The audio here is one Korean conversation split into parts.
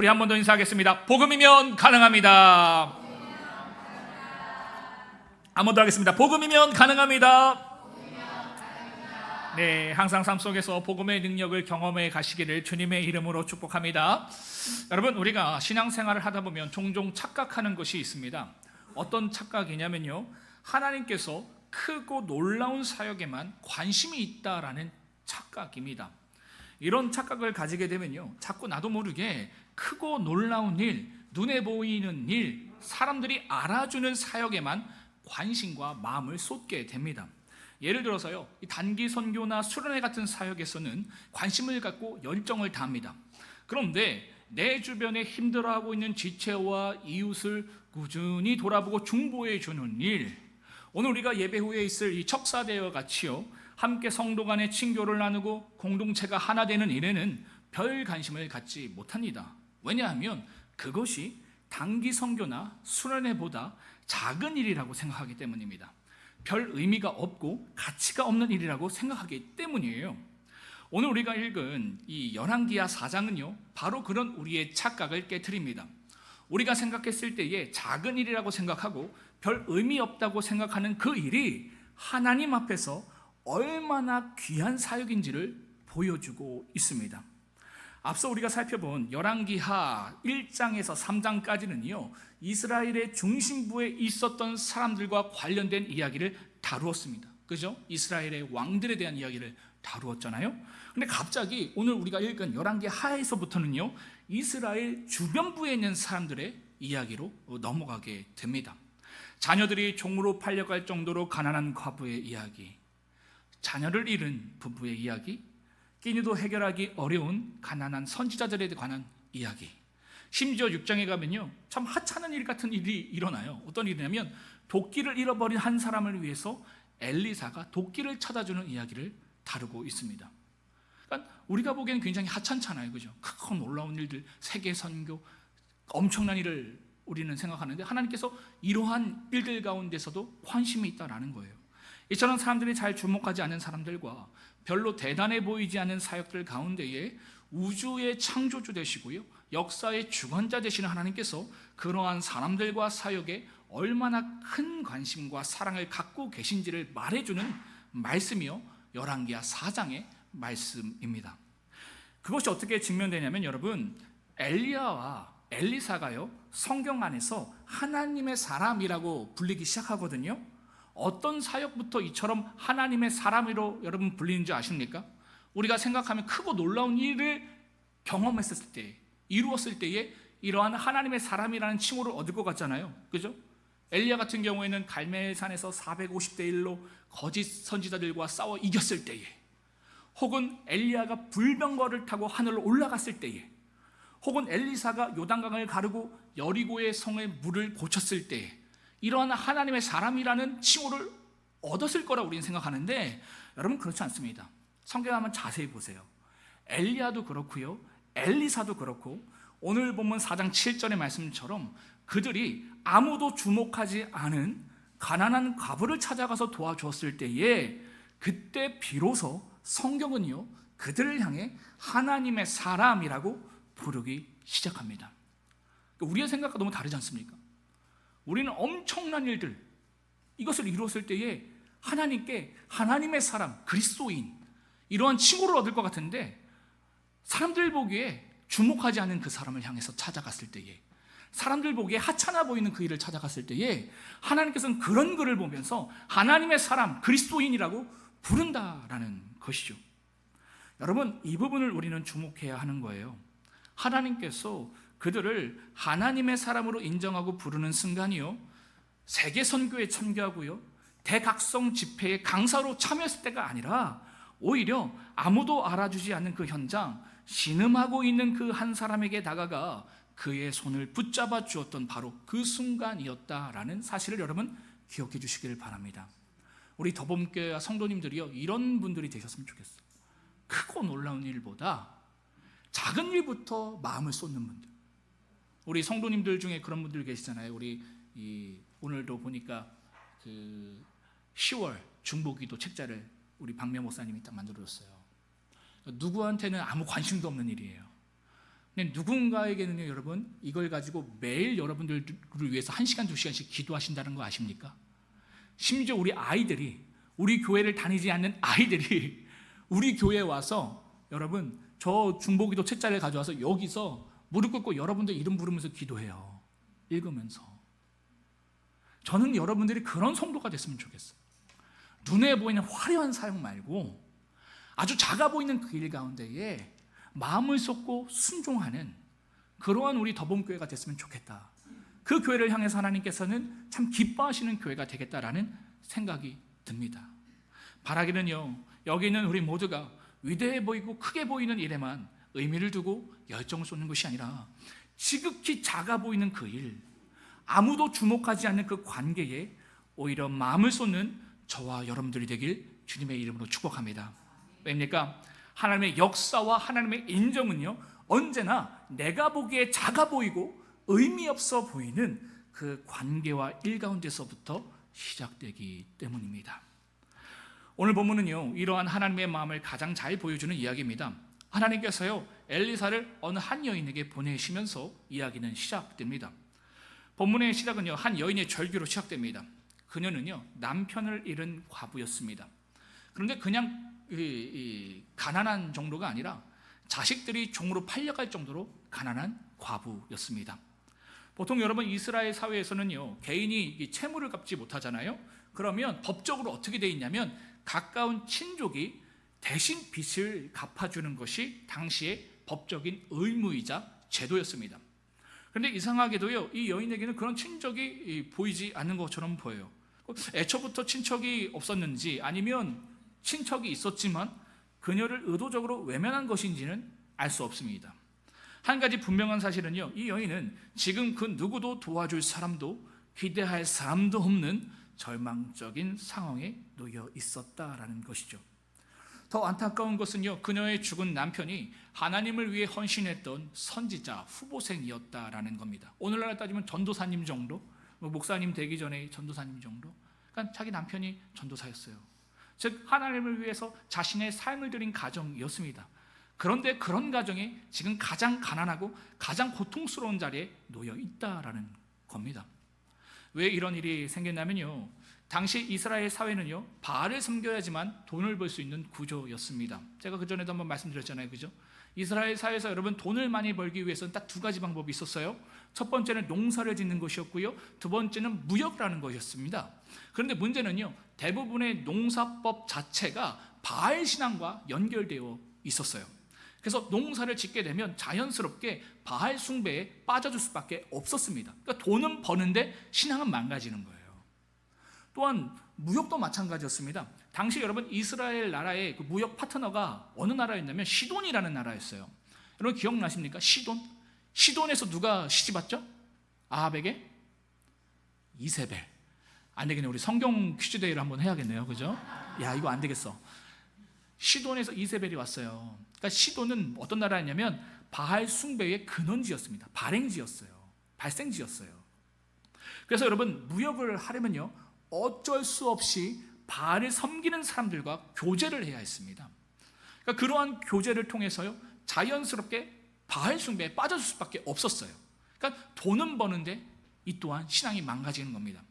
우리 한 번 더 인사하겠습니다. 복음이면 가능합니다. 한 번 더 하겠습니다. 복음이면 가능합니다. 네, 항상 삶 속에서 복음의 능력을 경험해 가시기를 주님의 이름으로 축복합니다. 여러분, 우리가 신앙생활을 하다 보면 종종 착각하는 것이 있습니다. 어떤 착각이냐면요, 하나님께서 크고 놀라운 사역에만 관심이 있다라는 착각입니다. 이런 착각을 가지게 되면요, 자꾸 나도 모르게 크고 놀라운 일, 눈에 보이는 일, 사람들이 알아주는 사역에만 관심과 마음을 쏟게 됩니다. 예를 들어서요, 이 단기 선교나 수련회 같은 사역에서는 관심을 갖고 열정을 다합니다. 그런데 내 주변에 힘들어하고 있는 지체와 이웃을 꾸준히 돌아보고 중보해 주는 일, 오늘 우리가 예배 후에 있을 이 척사대와 같이요, 함께 성도 간의 친교를 나누고 공동체가 하나 되는 일에는 별 관심을 갖지 못합니다. 왜냐하면 그것이 단기 선교나 수련회보다 작은 일이라고 생각하기 때문입니다. 별 의미가 없고 가치가 없는 일이라고 생각하기 때문이에요. 오늘 우리가 읽은 이 열왕기하 4장은요, 바로 그런 우리의 착각을 깨트립니다. 우리가 생각했을 때에 작은 일이라고 생각하고 별 의미 없다고 생각하는 그 일이 하나님 앞에서 얼마나 귀한 사역인지를 보여주고 있습니다. 앞서 우리가 살펴본 열왕기하 1장에서 3장까지는요, 이스라엘의 중심부에 있었던 사람들과 관련된 이야기를 다루었습니다. 그죠? 이스라엘의 왕들에 대한 이야기를 다루었잖아요. 근데 갑자기 오늘 우리가 읽은 열왕기하에서부터는요, 이스라엘 주변부에 있는 사람들의 이야기로 넘어가게 됩니다. 자녀들이 종으로 팔려갈 정도로 가난한 과부의 이야기, 자녀를 잃은 부부의 이야기, 끼니도 해결하기 어려운 가난한 선지자들에 관한 이야기, 심지어 6장에 가면요, 참 하찮은 일 같은 일이 일어나요. 어떤 일이냐면 도끼를 잃어버린 한 사람을 위해서 엘리사가 도끼를 찾아주는 이야기를 다루고 있습니다. 그러니까 우리가 보기에는 굉장히 하찮잖아요, 그죠? 크고 놀라운 일들, 세계 선교, 엄청난 일을 우리는 생각하는데 하나님께서 이러한 일들 가운데서도 관심이 있다라는 거예요. 이처럼 사람들이 잘 주목하지 않은 사람들과 별로 대단해 보이지 않은 사역들 가운데에 우주의 창조주 되시고요, 역사의 주관자 되시는 하나님께서 그러한 사람들과 사역에 얼마나 큰 관심과 사랑을 갖고 계신지를 말해주는 말씀이요, 열왕기하 4장의 말씀입니다. 그것이 어떻게 증명되냐면, 여러분, 엘리야와 엘리사가요, 성경 안에서 하나님의 사람이라고 불리기 시작하거든요. 어떤 사역부터 이처럼 하나님의 사람으로 여러분 불리는 줄 아십니까? 우리가 생각하면 크고 놀라운 일을 경험했을 때, 이루었을 때에 이러한 하나님의 사람이라는 칭호를 얻을 것 같잖아요, 그죠? 엘리야 같은 경우에는 갈멜산에서 450대 1로 거짓 선지자들과 싸워 이겼을 때에, 혹은 엘리야가 불병거를 타고 하늘로 올라갔을 때에, 혹은 엘리사가 요단강을 가르고 여리고의 성의 물을 고쳤을 때에 이러한 하나님의 사람이라는 칭호를 얻었을 거라고 우리는 생각하는데, 여러분 그렇지 않습니다. 성경 한번 자세히 보세요. 엘리야도 그렇고요, 엘리사도 그렇고, 오늘 본문 4장 7절의 말씀처럼 그들이 아무도 주목하지 않은 가난한 과부를 찾아가서 도와주었을 때에, 그때 비로소 성경은요, 그들을 향해 하나님의 사람이라고 부르기 시작합니다. 우리의 생각과 너무 다르지 않습니까? 우리는 엄청난 일들, 이것을 이루었을 때에 하나님께 하나님의 사람, 그리스도인, 이러한 칭호를 얻을 것 같은데, 사람들 보기에 주목하지 않은 그 사람을 향해서 찾아갔을 때에, 사람들 보기에 하찮아 보이는 그 일을 찾아갔을 때에 하나님께서는 그런 글을 보면서 하나님의 사람, 그리스도인이라고 부른다라는 것이죠. 여러분, 이 부분을 우리는 주목해야 하는 거예요. 하나님께서 그들을 하나님의 사람으로 인정하고 부르는 순간이요, 세계 선교에 참여하고요, 대각성 집회에 강사로 참여했을 때가 아니라 오히려 아무도 알아주지 않는 그 현장, 신음하고 있는 그 한 사람에게 다가가 그의 손을 붙잡아 주었던 바로 그 순간이었다라는 사실을 여러분 기억해 주시길 바랍니다. 우리 더봄교회와 성도님들이요, 이런 분들이 되셨으면 좋겠어요. 크고 놀라운 일보다 작은 일부터 마음을 쏟는 분들. 우리 성도님들 중에 그런 분들 계시잖아요. 우리 오늘도 보니까 그 10월 중보기도 책자를 우리 박명 목사님이 딱 만들어줬어요. 누구한테는 아무 관심도 없는 일이에요. 근데 누군가에게는요, 여러분, 이걸 가지고 매일 여러분들을 위해서 1시간, 2시간씩 기도하신다는 거 아십니까? 심지어 우리 아이들이, 우리 교회를 다니지 않는 아이들이 우리 교회에 와서 여러분, 저 중보기도 책자를 가져와서 여기서 무릎 꿇고 여러분들 이름 부르면서 기도해요. 읽으면서. 저는 여러분들이 그런 성도가 됐으면 좋겠어요. 눈에 보이는 화려한 사역 말고 아주 작아 보이는 그 일 가운데에 마음을 쏟고 순종하는 그러한 우리 더봄교회가 됐으면 좋겠다. 그 교회를 향해서 하나님께서는 참 기뻐하시는 교회가 되겠다라는 생각이 듭니다. 바라기는요, 여기 있는 우리 모두가 위대해 보이고 크게 보이는 일에만 의미를 두고 열정을 쏟는 것이 아니라 지극히 작아 보이는 그 일, 아무도 주목하지 않는 그 관계에 오히려 마음을 쏟는 저와 여러분들이 되길 주님의 이름으로 축복합니다. 왜입니까? 하나님의 역사와 하나님의 인정은요, 언제나 내가 보기에 작아 보이고 의미 없어 보이는 그 관계와 일 가운데서부터 시작되기 때문입니다. 오늘 본문은요, 이러한 하나님의 마음을 가장 잘 보여주는 이야기입니다. 하나님께서요, 엘리사를 어느 한 여인에게 보내시면서 이야기는 시작됩니다. 본문의 시작은요, 한 여인의 절규로 시작됩니다. 그녀는요, 남편을 잃은 과부였습니다. 그런데 그냥 가난한 정도가 아니라 자식들이 종으로 팔려갈 정도로 가난한 과부였습니다. 보통 여러분 이스라엘 사회에서는요, 개인이 채무를 갚지 못하잖아요. 그러면 법적으로 어떻게 돼 있냐면 가까운 친족이 대신 빚을 갚아주는 것이 당시의 법적인 의무이자 제도였습니다. 그런데 이상하게도요, 이 여인에게는 그런 친족이 보이지 않는 것처럼 보여요. 애초부터 친척이 없었는지 아니면 친척이 있었지만 그녀를 의도적으로 외면한 것인지는 알 수 없습니다. 한 가지 분명한 사실은요, 이 여인은 지금 그 누구도 도와줄 사람도 기대할 사람도 없는 절망적인 상황에 놓여 있었다라는 것이죠. 더 안타까운 것은요, 그녀의 죽은 남편이 하나님을 위해 헌신했던 선지자 후보생이었다라는 겁니다. 오늘날 따지면 전도사님 정도, 목사님 되기 전에 전도사님 정도. 그러니까 자기 남편이 전도사였어요. 즉 하나님을 위해서 자신의 삶을 드린 가정이었습니다. 그런데 그런 가정이 지금 가장 가난하고 가장 고통스러운 자리에 놓여 있다라는 겁니다. 왜 이런 일이 생겼냐면요, 당시 이스라엘 사회는요, 바알을 섬겨야지만 돈을 벌 수 있는 구조였습니다. 제가 그전에도 한번 말씀드렸잖아요, 그죠? 이스라엘 사회에서 여러분 돈을 많이 벌기 위해서는 딱 두 가지 방법이 있었어요. 첫 번째는 농사를 짓는 것이었고요, 두 번째는 무역이라는 것이었습니다. 그런데 문제는요, 대부분의 농사법 자체가 바알 신앙과 연결되어 있었어요. 그래서 농사를 짓게 되면 자연스럽게 바알 숭배에 빠져들 수밖에 없었습니다. 그러니까 돈은 버는데 신앙은 망가지는 거예요. 또한 무역도 마찬가지였습니다. 당시 여러분 이스라엘 나라의 그 무역 파트너가 어느 나라였냐면 시돈이라는 나라였어요. 여러분 기억나십니까? 시돈? 시돈에서 누가 시집왔죠? 아합에게? 이세벨. 안 되겠네. 우리 성경 퀴즈 대회를 한번 해야겠네요. 그죠? 야, 이거 안 되겠어. 시돈에서 이세벨이 왔어요. 그러니까 시돈은 어떤 나라였냐면 바알 숭배의 근원지였습니다. 발행지였어요. 발생지였어요. 그래서 여러분 무역을 하려면요, 어쩔 수 없이 바알을 섬기는 사람들과 교제를 해야 했습니다. 그러니까 그러한 교제를 통해서요, 자연스럽게 바알 숭배에 빠져들 수밖에 없었어요. 그러니까 돈은 버는데 이 또한 신앙이 망가지는 겁니다.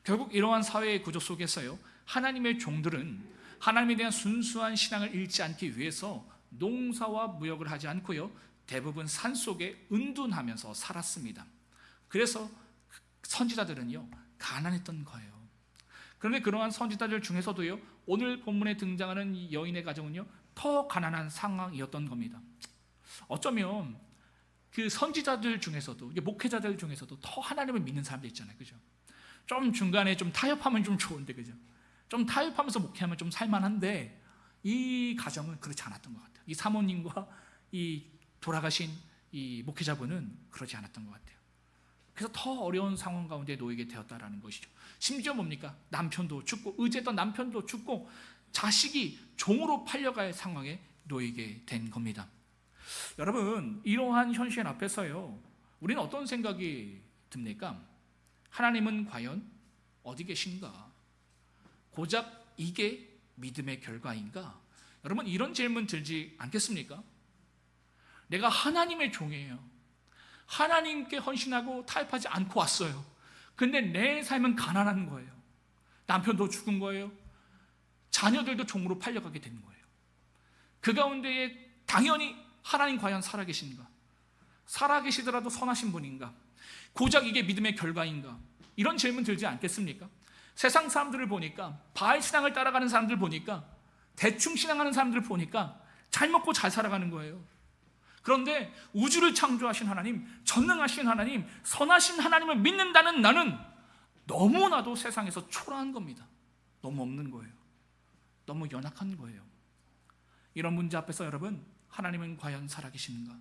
결국 이러한 사회의 구조 속에서요, 하나님의 종들은 하나님에 대한 순수한 신앙을 잃지 않기 위해서 농사와 무역을 하지 않고요, 대부분 산속에 은둔하면서 살았습니다. 그래서 선지자들은요, 가난했던 거예요. 그런데 그러한 선지자들 중에서도요, 오늘 본문에 등장하는 이 여인의 가정은요, 더 가난한 상황이었던 겁니다. 어쩌면 그 선지자들 중에서도, 목회자들 중에서도 더 하나님을 믿는 사람들 있잖아요, 그죠? 좀 중간에 좀 타협하면 좀 좋은데, 그죠? 좀 타협하면서 목회하면 좀 살만한데 이 가정은 그렇지 않았던 것 같아요. 이 사모님과 이 돌아가신 이 목회자분은 그러지 않았던 것 같아요. 그래서 더 어려운 상황 가운데 놓이게 되었다라는 것이죠. 심지어 뭡니까? 남편도 죽고, 의지했던 남편도 죽고, 자식이 종으로 팔려갈 상황에 놓이게 된 겁니다. 여러분, 이러한 현실 앞에서요, 우리는 어떤 생각이 듭니까? 하나님은 과연 어디 계신가? 고작 이게 믿음의 결과인가? 여러분, 이런 질문 들지 않겠습니까? 내가 하나님의 종이에요. 하나님께 헌신하고 타협하지 않고 왔어요. 근데 내 삶은 가난한 거예요. 남편도 죽은 거예요. 자녀들도 종으로 팔려가게 되는 거예요. 그 가운데에 당연히 하나님 과연 살아계신가? 살아계시더라도 선하신 분인가? 고작 이게 믿음의 결과인가? 이런 질문 들지 않겠습니까? 세상 사람들을 보니까, 바알 신앙을 따라가는 사람들 보니까, 대충 신앙하는 사람들 보니까 잘 먹고 잘 살아가는 거예요. 그런데 우주를 창조하신 하나님, 전능하신 하나님, 선하신 하나님을 믿는다는 나는 너무나도 세상에서 초라한 겁니다. 너무 없는 거예요. 너무 연약한 거예요. 이런 문제 앞에서 여러분, 하나님은 과연 살아계시는가?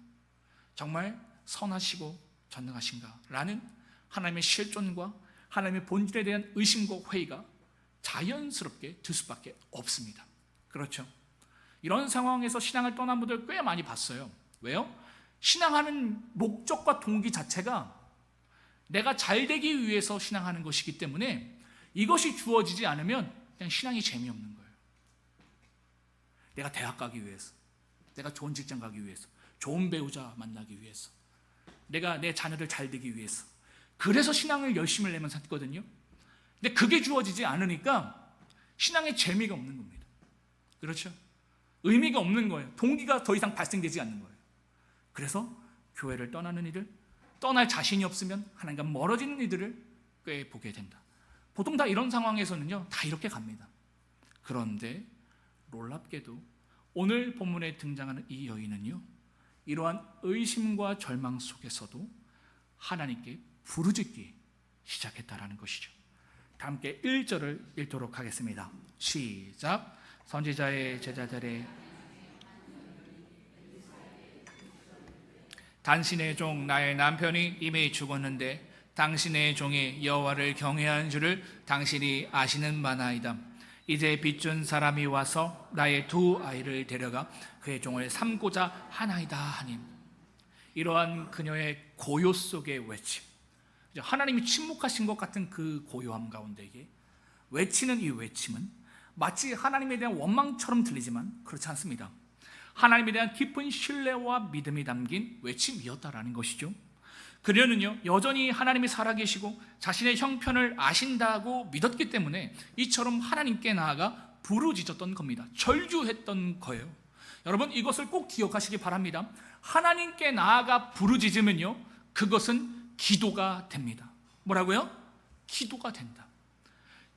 정말 선하시고 전능하신가? 라는 하나님의 실존과 하나님의 본질에 대한 의심과 회의가 자연스럽게 들 수밖에 없습니다. 그렇죠? 이런 상황에서 신앙을 떠난 분들 꽤 많이 봤어요. 왜요? 신앙하는 목적과 동기 자체가 내가 잘 되기 위해서 신앙하는 것이기 때문에 이것이 주어지지 않으면 그냥 신앙이 재미없는 거예요. 내가 대학 가기 위해서, 내가 좋은 직장 가기 위해서, 좋은 배우자 만나기 위해서, 내가 내 자녀들 잘 되기 위해서, 그래서 신앙을 열심을 내면 샀거든요. 근데 그게 주어지지 않으니까 신앙에 재미가 없는 겁니다. 그렇죠? 의미가 없는 거예요. 동기가 더 이상 발생되지 않는 거예요. 그래서 교회를 떠나는 이들, 떠날 자신이 없으면 하나님과 멀어지는 이들을 꽤 보게 된다. 보통 다 이런 상황에서는요, 다 이렇게 갑니다. 그런데 놀랍게도 오늘 본문에 등장하는 이 여인은요, 이러한 의심과 절망 속에서도 하나님께 부르짖기 시작했다라는 것이죠. 다 함께 1절을 읽도록 하겠습니다. 시작. 선지자의 제자들의 당신의 종 나의 남편이 이미 죽었는데 당신의 종이 여호와를 경외하는 줄을 당신이 아시는 바나이다. 이제 빚준 사람이 와서 나의 두 아이를 데려가 그의 종을 삼고자 하나이다 하니, 이러한 그녀의 고요 속의 외침, 하나님이 침묵하신 것 같은 그 고요함 가운데에 외치는 이 외침은 마치 하나님에 대한 원망처럼 들리지만 그렇지 않습니다. 하나님에 대한 깊은 신뢰와 믿음이 담긴 외침이었다라는 것이죠. 그녀는요, 여전히 하나님이 살아계시고 자신의 형편을 아신다고 믿었기 때문에 이처럼 하나님께 나아가 부르짖었던 겁니다. 절규했던 거예요. 여러분, 이것을 꼭 기억하시기 바랍니다. 하나님께 나아가 부르짖으면요, 그것은 기도가 됩니다. 뭐라고요? 기도가 된다.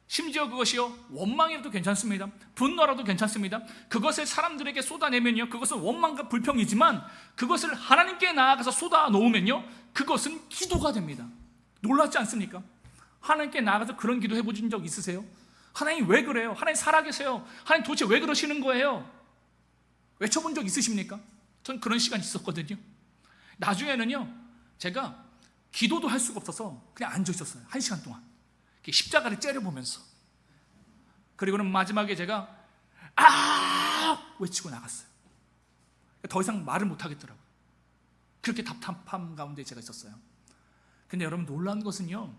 심지어 그것이요, 원망이라도 괜찮습니다. 분노라도 괜찮습니다. 그것을 사람들에게 쏟아내면요, 그것은 원망과 불평이지만 그것을 하나님께 나아가서 쏟아 놓으면요, 그것은 기도가 됩니다. 놀랍지 않습니까? 하나님께 나아가서 그런 기도 해보신 적 있으세요? 하나님 왜 그래요? 하나님 살아계세요. 하나님 도대체 왜 그러시는 거예요? 외쳐본 적 있으십니까? 전 그런 시간이 있었거든요. 나중에는요, 제가 기도도 할 수가 없어서 그냥 앉아 있었어요. 1시간 동안 십자가를 째려보면서. 그리고는 마지막에 제가 외치고 나갔어요. 더 이상 말을 못하겠더라고요. 그렇게 답답함 가운데 제가 있었어요. 근데 여러분, 놀라운 것은요,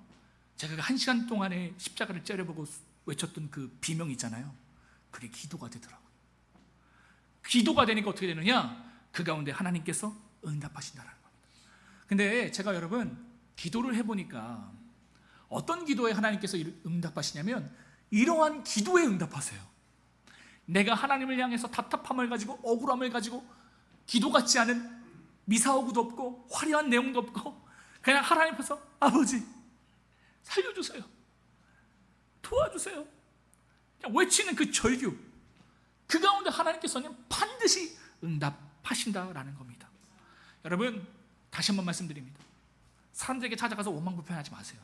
제가 1시간 동안에 십자가를 째려보고 외쳤던 그 비명이 있잖아요, 그게 기도가 되더라고요. 기도가 되니까 어떻게 되느냐, 그 가운데 하나님께서 응답하신다는 겁니다. 근데 제가 여러분, 기도를 해보니까 어떤 기도에 하나님께서 응답하시냐면 이러한 기도에 응답하세요. 내가 하나님을 향해서 답답함을 가지고 억울함을 가지고 기도 같지 않은 미사오구도 없고 화려한 내용도 없고 그냥 하나님 앞에서 아버지 살려주세요, 도와주세요, 그냥 외치는 그 절규, 그 가운데 하나님께서는 반드시 응답하신다라는 겁니다. 여러분, 다시 한번 말씀드립니다. 사람들에게 찾아가서 원망 불평하지 마세요.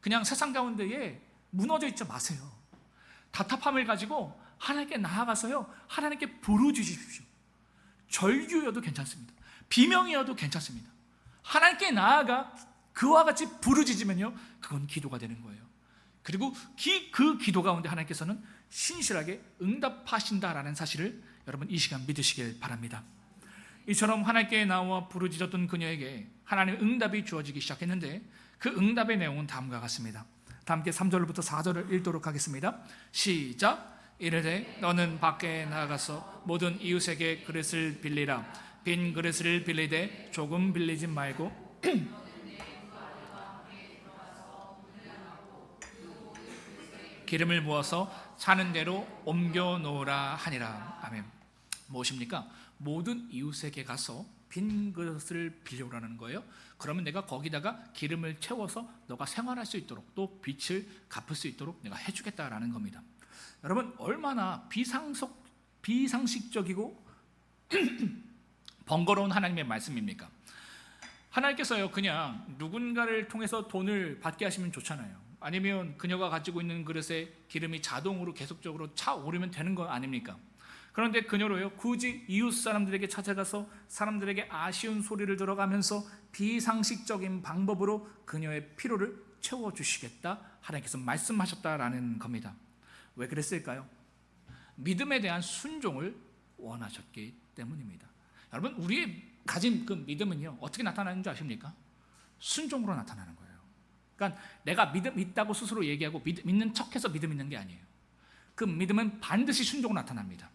그냥 세상 가운데에 무너져 있지 마세요. 답답함을 가지고 하나님께 나아가서요, 하나님께 부르짖으십시오. 절규여도 괜찮습니다. 비명이어도 괜찮습니다. 하나님께 나아가 그와 같이 부르짖으면요, 그건 기도가 되는 거예요. 그리고 그 기도 가운데 하나님께서는 신실하게 응답하신다라는 사실을 여러분, 이 시간 믿으시길 바랍니다. 이처럼 하나님께 나와 부르짖었던 그녀에게 하나님의 응답이 주어지기 시작했는데 그 응답의 내용은 다음과 같습니다. 다 함께 3절부터 4절을 읽도록 하겠습니다. 시작. 이르되 너는 밖에 나가서 모든 이웃에게 그릇을 빌리라. 빈 그릇을 빌리되 조금 빌리지 말고 기름을 부어서 차는 대로 옮겨 놓으라 하니라. 아멘. 무엇입니까? 모든 이웃에게 가서 빈 그릇을 빌려오라는 거예요. 그러면 내가 거기다가 기름을 채워서 너가 생활할 수 있도록, 또 빚을 갚을 수 있도록 내가 해주겠다라는 겁니다. 여러분, 얼마나 비상식적이고 번거로운 하나님의 말씀입니까? 하나님께서요, 그냥 누군가를 통해서 돈을 받게 하시면 좋잖아요. 아니면 그녀가 가지고 있는 그릇에 기름이 자동으로 계속적으로 차오르면 되는 거 아닙니까? 그런데 그녀로요, 굳이 이웃 사람들에게 찾아가서 사람들에게 아쉬운 소리를 들어가면서 비상식적인 방법으로 그녀의 필요를 채워주시겠다 하나님께서 말씀하셨다라는 겁니다. 왜 그랬을까요? 믿음에 대한 순종을 원하셨기 때문입니다. 여러분, 우리의 가진 그 믿음은요, 어떻게 나타나는 줄 아십니까? 순종으로 나타나는 거예요. 그러니까 내가 믿음 있다고 스스로 얘기하고 믿는 척해서 믿음 있는 게 아니에요. 그 믿음은 반드시 순종으로 나타납니다.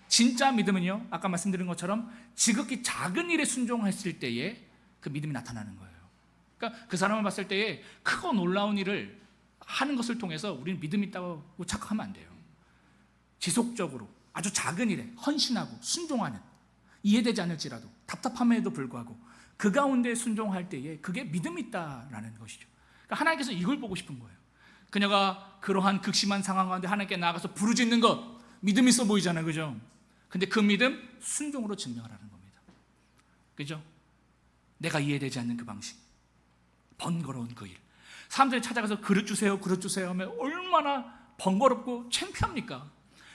진짜 믿음은요, 아까 말씀드린 것처럼 지극히 작은 일에 순종했을 때에 그 믿음이 나타나는 거예요. 그러니까 그 사람을 봤을 때에 크고 놀라운 일을 하는 것을 통해서 우리는 믿음이 있다고 착각하면 안 돼요. 지속적으로 아주 작은 일에 헌신하고 순종하는, 이해되지 않을지라도 답답함에도 불구하고 그 가운데 순종할 때에 그게 믿음이 있다라는 것이죠. 그러니까 하나님께서 이걸 보고 싶은 거예요. 그녀가 그러한 극심한 상황 가운데 하나님께 나아가서 부르짖는 것, 믿음 있어 보이잖아요, 그죠? 근데 그 믿음 순종으로 증명하라는 겁니다. 그죠? 내가 이해되지 않는 그 방식, 번거로운 그 일, 사람들이 찾아가서 그릇 주세요, 그릇 주세요 하면 얼마나 번거롭고 창피합니까?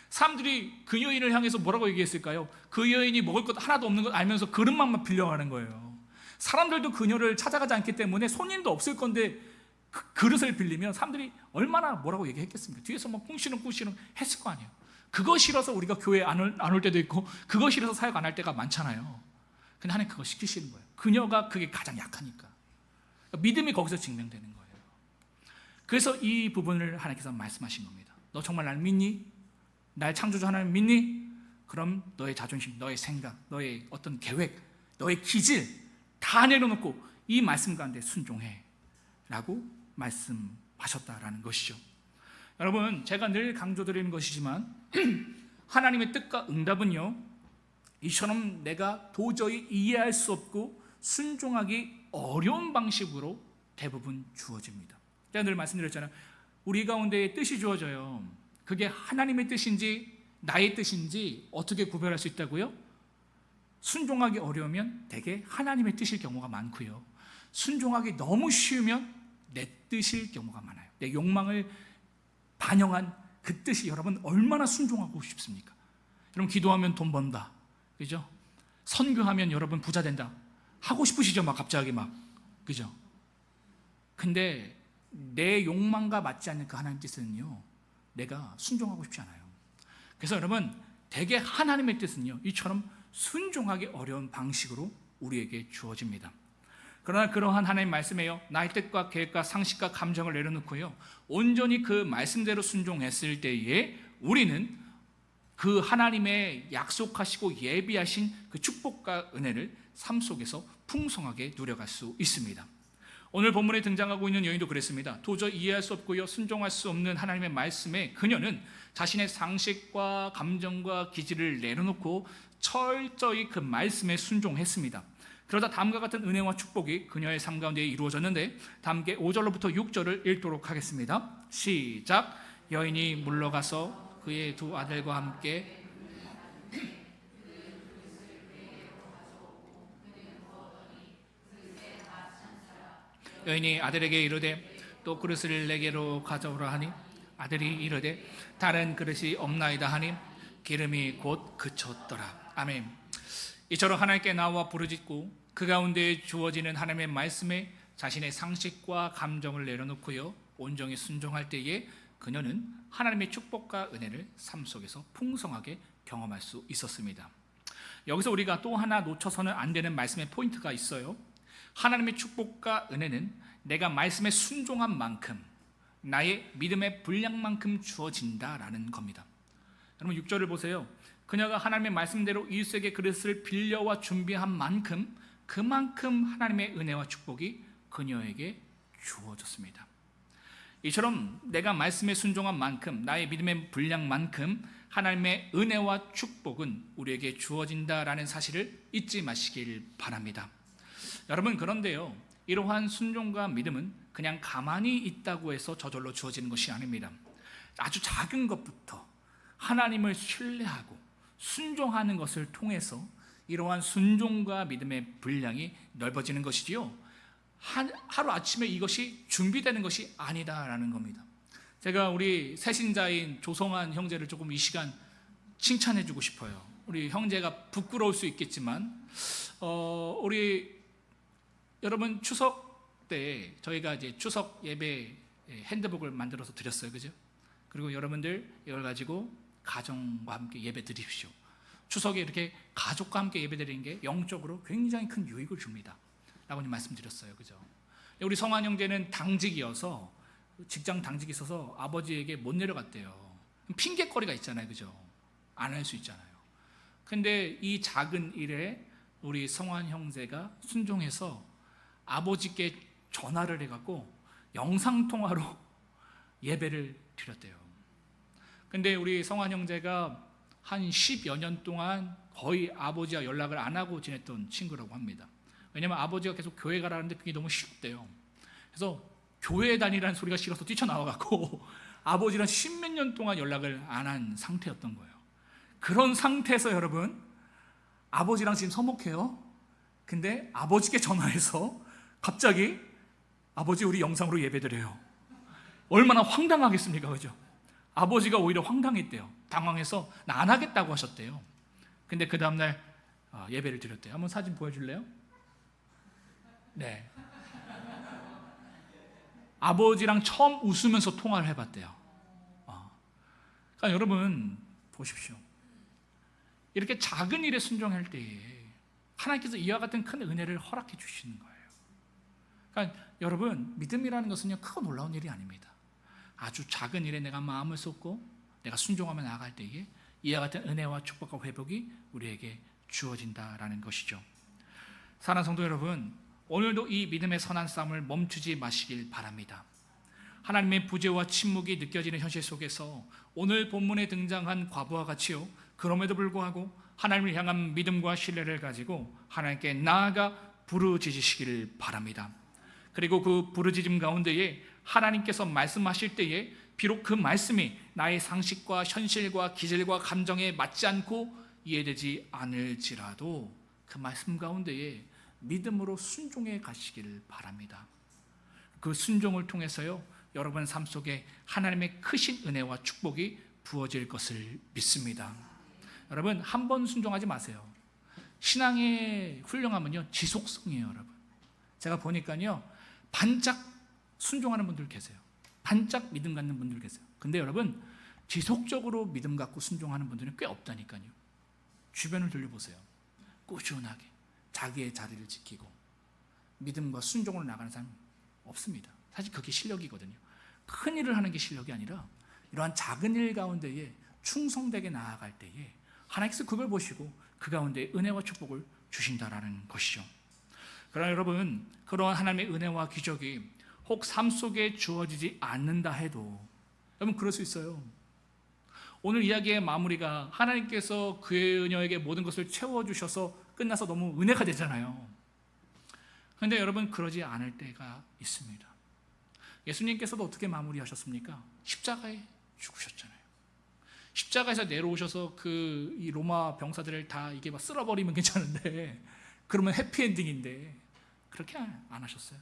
사람들이 그 여인을 향해서 뭐라고 얘기했을까요? 그 여인이 먹을 것 하나도 없는 걸 알면서 그릇만 빌려가는 거예요. 사람들도 그녀를 찾아가지 않기 때문에 손님도 없을 건데 그 그릇을 빌리면 사람들이 얼마나 뭐라고 얘기했겠습니까? 뒤에서 막 꿍시렁 했을 거 아니에요. 그거 싫어서 우리가 교회 안 올 때도 있고, 그거 싫어서 사역 안 할 때가 많잖아요. 근데 하나님 그거 시키시는 거예요. 그녀가 그게 가장 약하니까. 믿음이 거기서 증명되는 거예요. 그래서 이 부분을 하나님께서 말씀하신 겁니다. 너 정말 날 믿니? 날 창조주 하나님 믿니? 그럼 너의 자존심, 너의 생각, 너의 어떤 계획, 너의 기질 다 내려놓고 이 말씀 가운데 순종해 라고 말씀하셨다라는 것이죠. 여러분, 제가 늘 강조드리는 것이지만 하나님의 뜻과 응답은요, 이처럼 내가 도저히 이해할 수 없고 순종하기 어려운 방식으로 대부분 주어집니다. 제가 늘 말씀드렸잖아요. 우리 가운데 뜻이 주어져요. 그게 하나님의 뜻인지 나의 뜻인지 어떻게 구별할 수 있다고요? 순종하기 어려우면 대개 하나님의 뜻일 경우가 많고요, 순종하기 너무 쉬우면 내 뜻일 경우가 많아요. 내 욕망을 반영한 그 뜻이 여러분 얼마나 순종하고 싶습니까? 여러분, 기도하면 돈 번다, 그죠? 선교하면 여러분 부자 된다 하고 싶으시죠? 막 갑자기 막, 그죠? 근데 내 욕망과 맞지 않는 그 하나님 뜻은요, 내가 순종하고 싶지 않아요. 그래서 여러분, 대개 하나님의 뜻은요, 이처럼 순종하기 어려운 방식으로 우리에게 주어집니다. 그러나 그러한 하나님 말씀에요, 나의 뜻과 계획과 상식과 감정을 내려놓고요, 온전히 그 말씀대로 순종했을 때에 우리는 그 하나님의 약속하시고 예비하신 그 축복과 은혜를 삶 속에서 풍성하게 누려갈 수 있습니다. 오늘 본문에 등장하고 있는 여인도 그랬습니다. 도저히 이해할 수 없고요, 순종할 수 없는 하나님의 말씀에 그녀는 자신의 상식과 감정과 기질을 내려놓고 철저히 그 말씀에 순종했습니다. 그러다 다음과 같은 은혜와 축복이 그녀의 삶 가운데 이루어졌는데, 다 함께 5절로부터 6절을 읽도록 하겠습니다. 시작. 여인이 물러가서 그의 두 아들과 함께 여인이 아들에게 이르되 또 그릇을 내게로 가져오라 하니 아들이 이르되 다른 그릇이 없나이다 하니 기름이 곧 그쳤더라. 아멘. 이처럼 하나님께 나와 부르짖고 그 가운데 주어지는 하나님의 말씀에 자신의 상식과 감정을 내려놓고요, 온전히 순종할 때에 그녀는 하나님의 축복과 은혜를 삶 속에서 풍성하게 경험할 수 있었습니다. 여기서 우리가 또 하나 놓쳐서는 안 되는 말씀의 포인트가 있어요. 하나님의 축복과 은혜는 내가 말씀에 순종한 만큼, 나의 믿음의 분량만큼 주어진다라는 겁니다. 여러분, 6절을 보세요. 그녀가 하나님의 말씀대로 이웃에게 그릇을 빌려와 준비한 만큼 그만큼 하나님의 은혜와 축복이 그녀에게 주어졌습니다. 이처럼 내가 말씀에 순종한 만큼, 나의 믿음의 분량만큼 하나님의 은혜와 축복은 우리에게 주어진다라는 사실을 잊지 마시길 바랍니다. 여러분, 그런데요, 이러한 순종과 믿음은 그냥 가만히 있다고 해서 저절로 주어지는 것이 아닙니다. 아주 작은 것부터 하나님을 신뢰하고 순종하는 것을 통해서 이러한 순종과 믿음의 분량이 넓어지는 것이지요, 하루아침에 이것이 준비되는 것이 아니다라는 겁니다. 제가 우리 새신자인 조성환 형제를 조금 이 시간 칭찬해 주고 싶어요. 우리 형제가 부끄러울 수 있겠지만 우리 여러분, 추석 때 저희가 이제 추석 예배 핸드북을 만들어서 드렸어요, 그죠? 그리고 여러분들 이걸 가지고 가정과 함께 예배 드립시오. 추석에 이렇게 가족과 함께 예배 드리는 게 영적으로 굉장히 큰 유익을 줍니다 라고 말씀드렸어요, 그죠? 우리 성환 형제는 당직이어서, 직장 당직이 있어서 아버지에게 못 내려갔대요. 핑계거리가 있잖아요, 그죠? 안 할 수 있잖아요. 근데 이 작은 일에 우리 성환 형제가 순종해서 아버지께 전화를 해갖고 영상통화로 예배를 드렸대요. 근데 우리 성환 형제가 한 10여 년 동안 거의 아버지와 연락을 안 하고 지냈던 친구라고 합니다. 왜냐면 아버지가 계속 교회 가라는데 그게 너무 싫대요. 그래서 교회 다니라는 소리가 싫어서 뛰쳐나와갖고 아버지랑 10몇 년 동안 연락을 안 한 상태였던 거예요. 그런 상태에서 여러분, 아버지랑 지금 서먹해요. 근데 아버지께 전화해서 갑자기 아버지 우리 영상으로 예배드려요. 얼마나 황당하겠습니까, 그죠? 아버지가 오히려 황당했대요. 당황해서 나 안 하겠다고 하셨대요. 근데 그 다음날 예배를 드렸대요. 한번 사진 보여줄래요? 네. 아버지랑 처음 웃으면서 통화를 해봤대요. 그러니까 여러분 보십시오. 이렇게 작은 일에 순종할 때에 하나님께서 이와 같은 큰 은혜를 허락해 주시는 거예요. 그러니까 여러분, 믿음이라는 것은요, 크고 놀라운 일이 아닙니다. 아주 작은 일에 내가 마음을 쏟고 내가 순종하며 나아갈 때에 이와 같은 은혜와 축복과 회복이 우리에게 주어진다라는 것이죠. 사랑하는 성도 여러분, 오늘도 이 믿음의 선한 싸움을 멈추지 마시길 바랍니다. 하나님의 부재와 침묵이 느껴지는 현실 속에서 오늘 본문에 등장한 과부와 같이요, 그럼에도 불구하고 하나님을 향한 믿음과 신뢰를 가지고 하나님께 나아가 부르짖으시기를 바랍니다. 그리고 그 부르짖음 가운데에 하나님께서 말씀하실 때에 비록 그 말씀이 나의 상식과 현실과 기질과 감정에 맞지 않고 이해되지 않을지라도 그 말씀 가운데에 믿음으로 순종해 가시기를 바랍니다. 그 순종을 통해서요, 여러분 삶 속에 하나님의 크신 은혜와 축복이 부어질 것을 믿습니다. 여러분, 한 번 순종하지 마세요. 신앙의 훌륭함은요, 지속성이에요. 여러분, 제가 보니까요, 반짝 순종하는 분들 계세요. 반짝 믿음 갖는 분들 계세요. 근데 여러분, 지속적으로 믿음 갖고 순종하는 분들은 꽤 없다니까요. 주변을 돌려보세요. 꾸준하게 자기의 자리를 지키고 믿음과 순종으로 나가는 사람 없습니다. 사실 그게 실력이거든요. 큰 일을 하는 게 실력이 아니라 이러한 작은 일 가운데에 충성되게 나아갈 때에 하나님께서 그걸 보시고 그 가운데 은혜와 축복을 주신다라는 것이죠. 그러나 여러분, 그러한 하나님의 은혜와 기적이 혹 삶 속에 주어지지 않는다 해도, 여러분 그럴 수 있어요. 오늘 이야기의 마무리가 하나님께서 그녀에게 모든 것을 채워주셔서 끝나서 너무 은혜가 되잖아요. 그런데 여러분, 그러지 않을 때가 있습니다. 예수님께서도 어떻게 마무리하셨습니까? 십자가에 죽으셨잖아요. 십자가에서 내려오셔서 이 로마 병사들을 다 이게 막 쓸어버리면 괜찮은데, 그러면 해피엔딩인데 그렇게 안 하셨어요.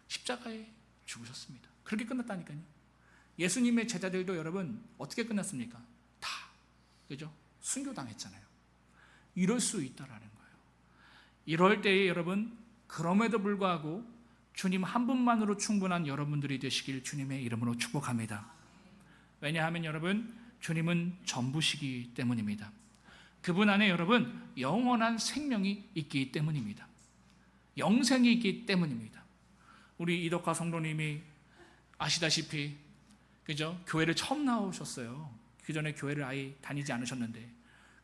십자가에 죽으셨습니다. 그렇게 끝났다니까요. 예수님의 제자들도 여러분 어떻게 끝났습니까? 다, 그죠? 순교당했잖아요. 이럴 수 있다라는 거예요. 이럴 때에 여러분, 그럼에도 불구하고 주님 한 분만으로 충분한 여러분들이 되시길 주님의 이름으로 축복합니다. 왜냐하면 여러분, 주님은 전부시기 때문입니다. 그분 안에 여러분 영원한 생명이 있기 때문입니다. 영생이 있기 때문입니다. 우리 이덕화 성도님이 아시다시피, 그죠? 교회를 처음 나오셨어요. 그 전에 교회를 아예 다니지 않으셨는데,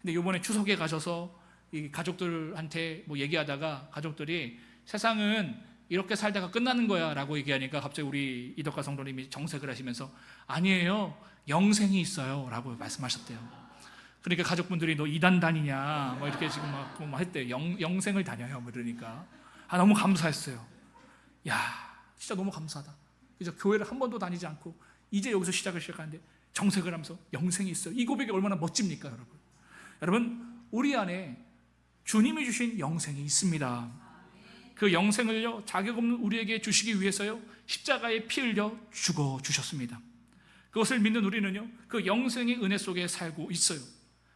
근데 이번에 추석에 가셔서 이 가족들한테 뭐 얘기하다가 가족들이 세상은 이렇게 살다가 끝나는 거야 라고 얘기하니까 갑자기 우리 이덕화 성도님이 정색을 하시면서 아니에요, 영생이 있어요 라고 말씀하셨대요. 그러니까 가족분들이 너 이단 다니냐 뭐 이렇게 지금 막 했대요. 영생을 다녀요 뭐 이러니까 너무 감사했어요. 야, 진짜 너무 감사하다. 그래서 교회를 한 번도 다니지 않고 이제 여기서 시작하는데 정색을 하면서 영생이 있어요. 이 고백이 얼마나 멋집니까, 여러분? 여러분, 우리 안에 주님이 주신 영생이 있습니다. 그 영생을요, 자격 없는 우리에게 주시기 위해서요, 십자가에 피 흘려 죽어 주셨습니다. 그것을 믿는 우리는요, 그 영생의 은혜 속에 살고 있어요.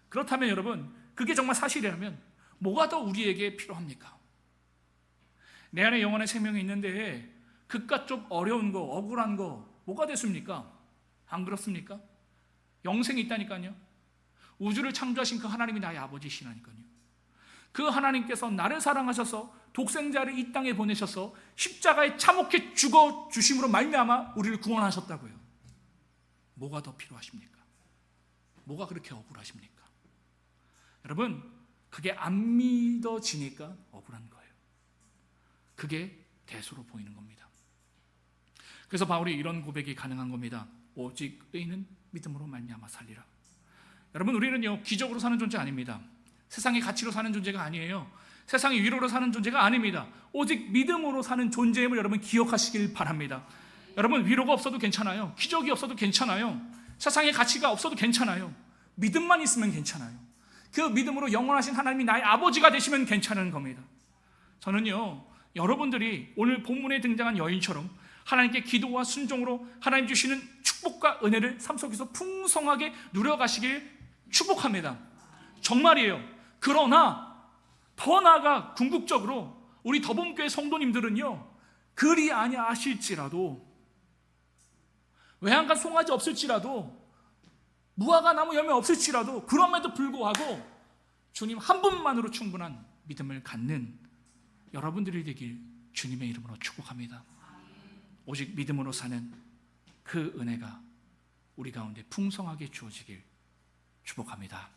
그렇다면 여러분, 그게 정말 사실이라면 뭐가 더 우리에게 필요합니까? 내 안에 영원한 생명이 있는데 그깟 좀 어려운 거, 억울한 거 뭐가 됐습니까? 안 그렇습니까? 영생이 있다니까요. 우주를 창조하신 그 하나님이 나의 아버지시라니까요. 그 하나님께서 나를 사랑하셔서 독생자를 이 땅에 보내셔서 십자가에 참혹해 죽어 주심으로 말미암아 우리를 구원하셨다고요. 뭐가 더 필요하십니까? 뭐가 그렇게 억울하십니까? 여러분, 그게 안 믿어지니까 억울한 거예요. 그게 대수로 보이는 겁니다. 그래서 바울이 이런 고백이 가능한 겁니다. 오직 의인은 믿음으로 말미암아 살리라. 여러분, 우리는요, 기적으로 사는 존재 아닙니다. 세상의 가치로 사는 존재가 아니에요. 세상의 위로로 사는 존재가 아닙니다. 오직 믿음으로 사는 존재임을 여러분 기억하시길 바랍니다. 여러분, 위로가 없어도 괜찮아요. 기적이 없어도 괜찮아요. 세상의 가치가 없어도 괜찮아요. 믿음만 있으면 괜찮아요. 그 믿음으로 영원하신 하나님이 나의 아버지가 되시면 괜찮은 겁니다. 저는요, 여러분들이 오늘 본문에 등장한 여인처럼 하나님께 기도와 순종으로 하나님 주시는 축복과 은혜를 삶 속에서 풍성하게 누려가시길 축복합니다. 정말이에요. 그러나 더 나아가 궁극적으로 우리 더봄교회 성도님들은요, 그리 아니하실지라도, 외양간 송아지 없을지라도, 무화과 나무 열매 없을지라도, 그럼에도 불구하고 주님 한 분만으로 충분한 믿음을 갖는 여러분들이 되길 주님의 이름으로 축복합니다. 오직 믿음으로 사는 그 은혜가 우리 가운데 풍성하게 주어지길 축복합니다.